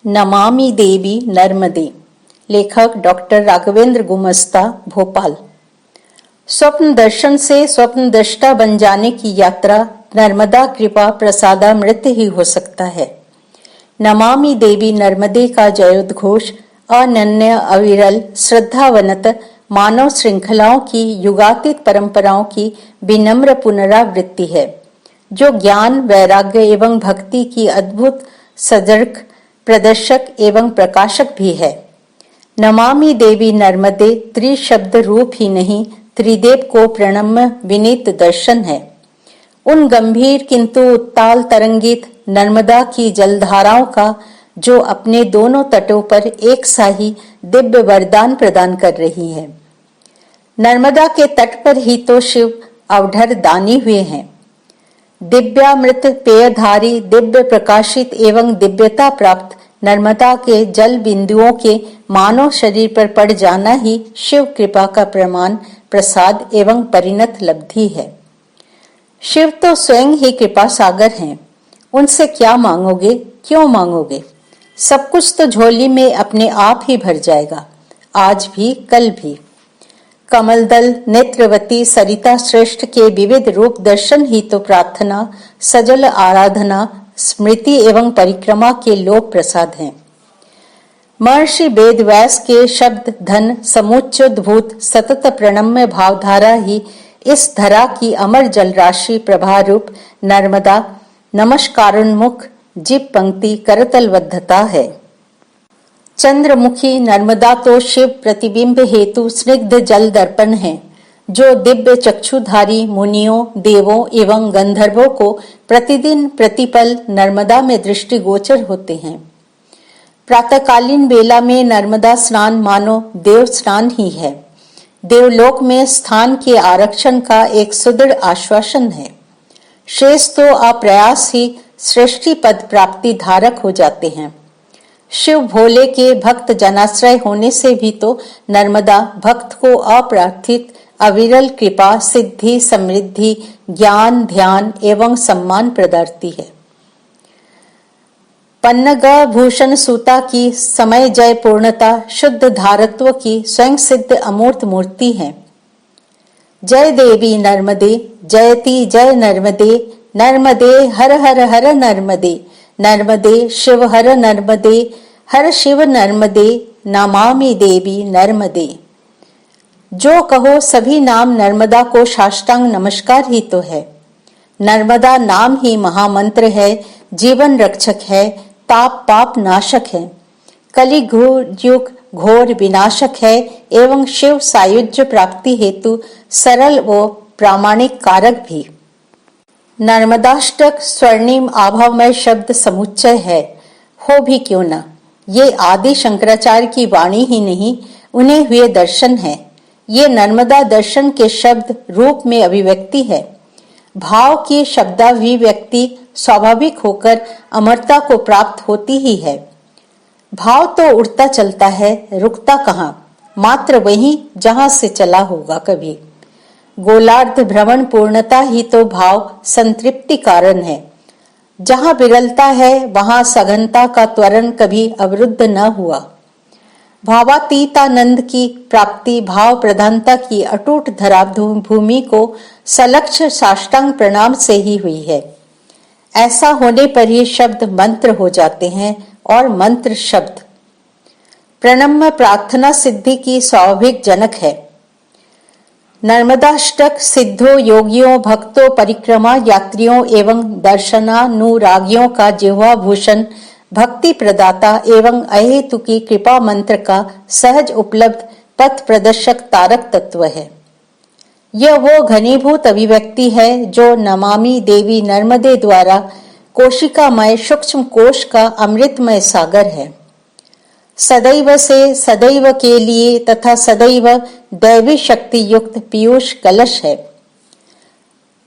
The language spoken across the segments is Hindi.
नमामि देवी नर्मदे। लेखक डॉक्टर राघवेंद्र गुमस्ता, भोपाल। स्वप्न दर्शन से स्वप्न दृष्टा बन जाने की यात्रा नर्मदा कृपा प्रसादामृत ही हो सकता है। नमामि देवी नर्मदे का जयोद्घोष अनन्य अविरल श्रद्धावनत मानव श्रृंखलाओं की युगातीत परंपराओं की विनम्र पुनरावृत्ति है, जो ज्ञान, वैराग्य एवं भक्ति की अद्भुत सजग प्रदर्शक एवं प्रकाशक भी है। नमामि देवी नर्मदे त्रिशब्द रूप ही नहीं, त्रिदेव को प्रणम्य विनीत दर्शन है। उन गंभीर किंतु उत्ताल तरंगित नर्मदा की जलधाराओं का, जो अपने दोनों तटों पर एक सा ही दिव्य वरदान प्रदान कर रही है। नर्मदा के तट पर ही तो शिव अवढर दानी हुए हैं। दिव्यामृत पेयधारी, दिव्य प्रकाशित एवं दिव्यता प्राप्त नर्मदा के जल बिंदुओं के मानव शरीर पर पड़ जाना ही शिव कृपा का प्रमाण, प्रसाद एवं परिणत लब्धि है। शिव तो स्वयं ही कृपा सागर हैं। उनसे क्या मांगोगे, क्यों मांगोगे? सब कुछ तो झोली में अपने आप ही भर जाएगा, आज भी कल भी। कमलदल, नेत्रवती, सरिता श्रेष्ठ के विविध रूप दर्शन ही तो प्रार्थना, सजल आराधना, स्मृति एवं परिक्रमा के लोक प्रसाद हैं। महर्षि वेद व्यास के शब्द धन समुच्चोद्भूत सतत प्रणम्य भावधारा ही इस धरा की अमर जल राशि प्रभारूप नर्मदा नमस्कारोन्मुख जीव पंक्ति करतलबद्धता है। चंद्रमुखी नर्मदा तो शिव प्रतिबिंब हेतु स्निग्ध जल दर्पण है, जो दिव्य चक्षुधारी मुनियों, देवों एवं गंधर्वों को प्रतिदिन प्रतिपल नर्मदा में दृष्टिगोचर होते हैं। प्रातःकालीन बेला में नर्मदा स्नान मानो देव स्नान ही है। देवलोक में स्थान के आरक्षण का एक सुदृढ़ आश्वासन है। शेष तो अप्रयास ही सृष्टि पद प्राप्ति धारक हो जाते हैं। शिव भोले के भक्त जनाश्रय होने से भी तो नर्मदा भक्त को अप्रार्थित अविरल कृपा, सिद्धि, समृद्धि, ज्ञान, ध्यान एवं सम्मान प्रदाती है। पन्नग भूषण सूता की समय जय पूर्णता, शुद्ध धारत्व की स्वयं सिद्ध अमूर्त मूर्ति है। जय देवी नर्मदे, जयति जय नर्मदे, नर्मदे हर हर हर नर्मदे, नर्मदे शिव हर नर्मदे, हर शिव नर्मदे, नमामि देवी नर्मदे। जो कहो सभी नाम नर्मदा को साष्टांग नमस्कार ही तो है। नर्मदा नाम ही महामंत्र है, जीवन रक्षक है, ताप पाप नाशक है, कलि युग घोर विनाशक है एवं शिव सायुज्य प्राप्ति हेतु सरल व प्रामाणिक कारक भी। नर्मदाष्टक स्वर्णिम आभामय शब्द समुच्चय है, हो भी क्यों न। ये आदि शंकराचार्य की वाणी ही नहीं, उन्हें हुए दर्शन है। ये नर्मदा दर्शन के शब्द रूप में अभिव्यक्ति है। भाव की शब्दाभिव्यक्ति स्वाभाविक होकर अमरता को प्राप्त होती ही है। भाव तो उड़ता चलता है, रुकता कहाँ, मात्र वहीं जहां से चला होगा कभी। गोलार्ध भ्रमण पूर्णता ही तो भाव संतृप्ति कारण है। जहां विरलता है वहां सघनता का त्वरण कभी अवरुद्ध न हुआ। भावातीतानंद की प्राप्ति भाव प्रधानता की अटूट धरा भूमि को सलक्ष साष्टांग प्रणाम से ही हुई है। ऐसा होने पर ही शब्द मंत्र हो जाते हैं और मंत्र शब्द प्रणम्य प्रार्थना सिद्धि की स्वाभाविक जनक है। नर्मदाष्टक सिद्धों, योगियों, भक्तों, परिक्रमा यात्रियों एवं दर्शनानुरागियों का जिह्वा भूषण, भक्ति प्रदाता एवं अहेतुकी कृपा मंत्र का सहज उपलब्ध पथ प्रदर्शक तारक तत्व है। यह वो घनीभूत अभिव्यक्ति है जो नमामि देवी नर्मदे द्वारा कोशिकामय सूक्ष्म कोश का अमृतमय सागर है। सदैव से सदैव के लिए तथा सदैव दैवी शक्ति युक्त पीयूष कलश है।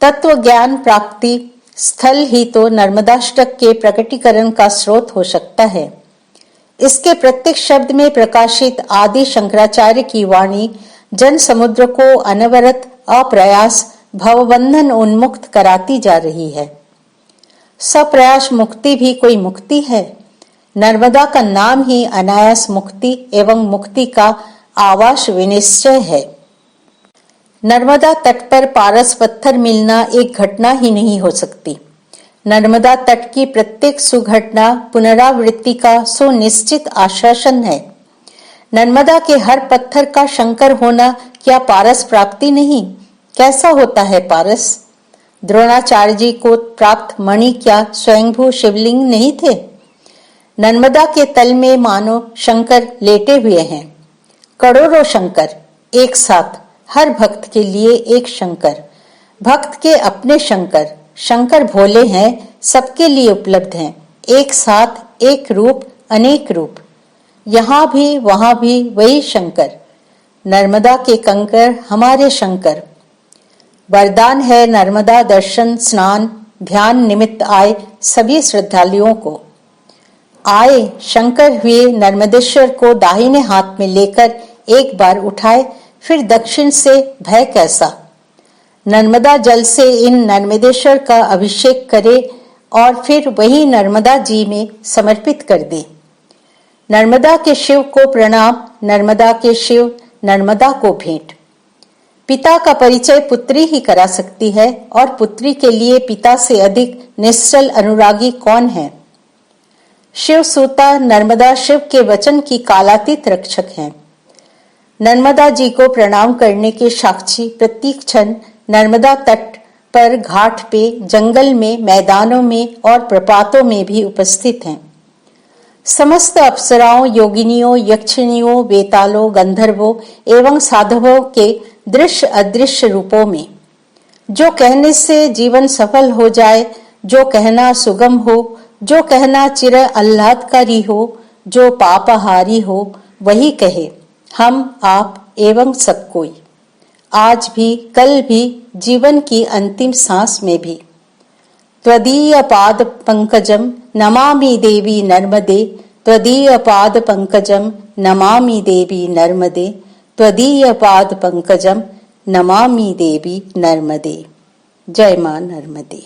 तत्व ज्ञान प्राप्ति स्थल ही तो नर्मदाष्टक के प्रकटीकरण का स्रोत हो सकता है। इसके प्रत्येक शब्द में प्रकाशित आदि शंकराचार्य की वाणी जन समुद्र को अनवरत अप्रयास भवबंधन उन्मुक्त कराती जा रही है। सप्रयास मुक्ति भी कोई मुक्ति है। नर्मदा का नाम ही अनायास मुक्ति एवं मुक्ति का आवास विनिश्चय है। नर्मदा तट पर पारस पत्थर मिलना एक घटना ही नहीं हो सकती। नर्मदा तट की प्रत्येक सुघटना पुनरावृत्ति का सुनिश्चित आश्वासन है। नर्मदा के हर पत्थर का शंकर होना क्या पारस प्राप्ति नहीं? कैसा होता है पारस? द्रोणाचार्य जी को प्राप्त मणि क्या स्वयंभू शिवलिंग नहीं थे? नर्मदा के तल में मानो शंकर लेटे हुए हैं। करोड़ों शंकर एक साथ, हर भक्त के लिए एक शंकर, भक्त के अपने शंकर। शंकर भोले हैं, सबके लिए उपलब्ध हैं, एक साथ, एक रूप, अनेक रूप। यहाँ भी वहां भी वही शंकर, नर्मदा के कंकर हमारे शंकर। वरदान है नर्मदा दर्शन स्नान ध्यान निमित्त आए सभी श्रद्धालुओं को। आए शंकर हुए नर्मदेश्वर को दाहिने हाथ में लेकर एक बार उठाए, फिर दक्षिण से भय कैसा। नर्मदा जल से इन नर्मदेश्वर का अभिषेक करे और फिर वही नर्मदा जी में समर्पित कर दे। नर्मदा के शिव को प्रणाम, नर्मदा के शिव नर्मदा को भेंट। पिता का परिचय पुत्री ही करा सकती है और पुत्री के लिए पिता से अधिक निश्चल अनुरागी कौन है। शिव सूता नर्मदा शिव के वचन की कालातीत रक्षक हैं। नर्मदा जी को प्रणाम करने के साक्षी प्रत्येक क्षण नर्मदा तट पर, घाट पे, जंगल में, मैदानों में और प्रपातों में भी उपस्थित हैं। समस्त अप्सराओं, योगिनियों, यक्षिणियों, वेतालों, गंधर्वों एवं साधवों के दृश्य अदृश्य रूपों में। जो कहने से जीवन सफल हो जाए, जो कहना सुगम हो, जो कहना चिर आह्लादकारी हो, जो पापहारी हो, वही कहे हम आप एवं सब कोई, आज भी, कल भी, जीवन की अंतिम सांस में भी। त्वदीय पाद पंकजम नमामि देवी नर्मदे, त्वदीय पाद पंकजम नमामि देवी नर्मदे, त्वदीय पाद पंकजम नमामि देवी नर्मदे। जय मां नर्मदे।